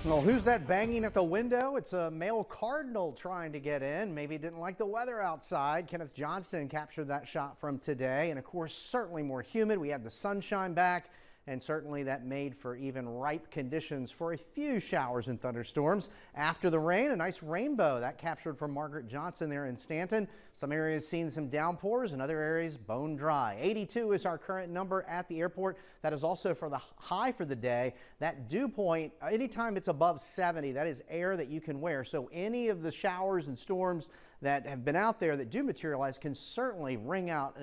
Well, who's that banging at the window? It's a male cardinal trying to get in. Maybe didn't like the weather outside. Kenneth Johnston captured that shot from today. And of course, certainly more humid. We had the sunshine back, and certainly that made for even ripe conditions for a few showers and thunderstorms. After the rain, a nice rainbow that captured from Margaret Johnson there in Stanton. Some areas seeing some downpours, and other areas bone dry. 82 is our current number at the airport. That is also for the high for the day. That dew point, anytime it's above 70, that is air that you can wear. So any of the showers and storms that have been out there that do materialize can certainly wring out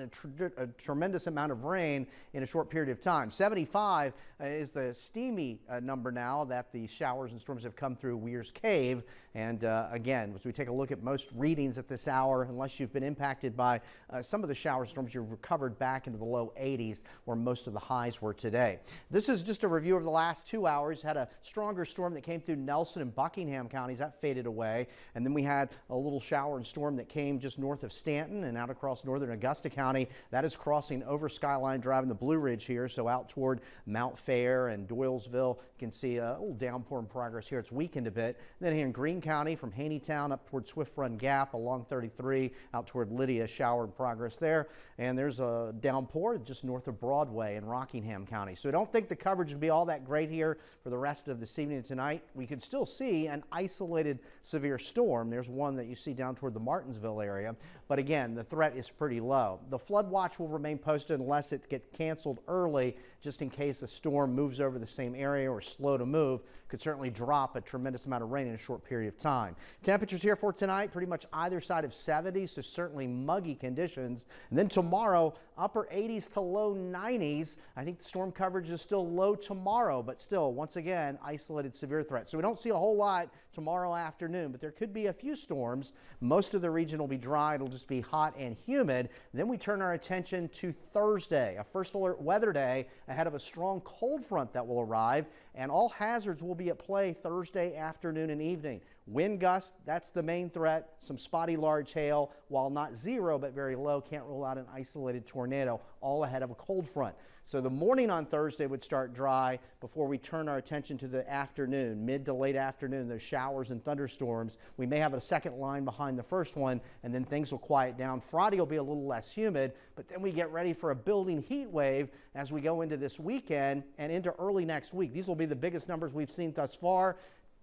a tremendous amount of rain in a short period of time. 75 is the steamy number now that the showers and storms have come through Weir's Cave. And again, as we take a look at most readings at this hour, unless you've been impacted by some of the showers and storms, you've recovered back into the low 80s where most of the highs were today. This is just a review of the last 2 hours. Had a stronger storm that came through Nelson and Buckingham counties. That faded away. And then we had a little shower and storm that came just north of Stanton and out across northern Augusta County. That is crossing over Skyline Drive in the Blue Ridge here, so out toward Mount Fair and Doylesville. You can see a little downpour in progress here. It's weakened a bit. Then here in Greene County from Haneytown up toward Swift Run Gap along 33 out toward Lydia, shower in progress there. And there's a downpour just north of Broadway in Rockingham County. So I don't think the coverage will be all that great here for the rest of this evening and tonight. We could still see an isolated severe storm. There's one that you see down toward the Martinsville area. But again, the threat is pretty low. The flood watch will remain posted unless it gets canceled early, just in case a storm moves over the same area or slow to move. Could certainly drop a tremendous amount of rain in a short period of time. Temperatures here for tonight, pretty much either side of 70s, so certainly muggy conditions. And then tomorrow, upper 80s to low 90s. I think the storm coverage is still low tomorrow, but still, once again, isolated severe threat. So we don't see a whole lot tomorrow afternoon, but there could be a few storms. Most of the region will be dry. It'll just be hot and humid. Then we turn our attention to Thursday, a first alert weather day ahead of a strong cold front that will arrive, and all hazards will be at play Thursday afternoon and evening. Wind gusts, that's the main threat. Some spotty large hail, while not zero but very low. Can't rule out an isolated tornado, all ahead of a cold front. So the morning on Thursday would start dry before we turn our attention to the afternoon, mid to late afternoon, those showers and thunderstorms. We may have a second line behind the first one, and then things will quiet down. Friday will be a little less humid, but then we get ready for a building heat wave as we go into this weekend and into early next week. These will be the biggest numbers we've seen thus far.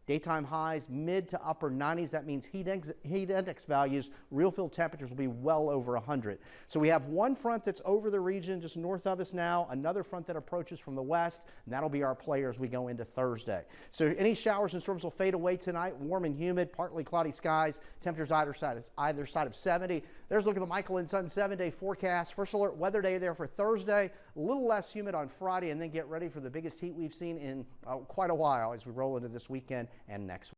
Daytime highs mid to upper 90s. That means heat index values, real field temperatures will be well over 100. So we have one front that's over the region just north of us now, another front that approaches from the west, and that'll be our player as we go into Thursday. So any showers and storms will fade away tonight. Warm and humid, partly cloudy skies, temperatures either side of 70. There's a look at the Michael and Son 7-day forecast. First alert weather day there for Thursday, a little less humid on Friday, and then get ready for the biggest heat we've seen in quite a while as we roll into this weekend and next week.